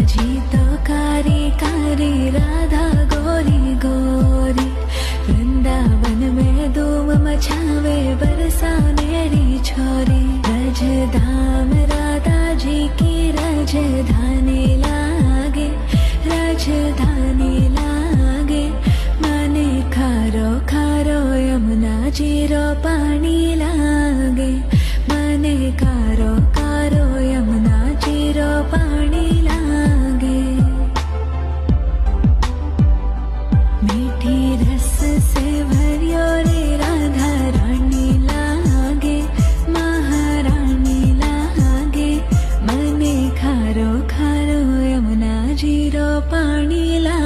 जी तो कारी कारी राधा गोरी गोरी, वृंदावन में धूम मचावे बरसानेरी छोरी। रज धाम राधा जी की राजधानी लागे, राजधानी लागे। मने खारो खारो यमुना जीरो पानी लागे, मने खारो खारो यमुना जीरो पानी लागे। मीठी रस से भरियो रे राधा रानी लागे, महारानी लागे। मने खारो खारो यमुना जीरो पानी लागे।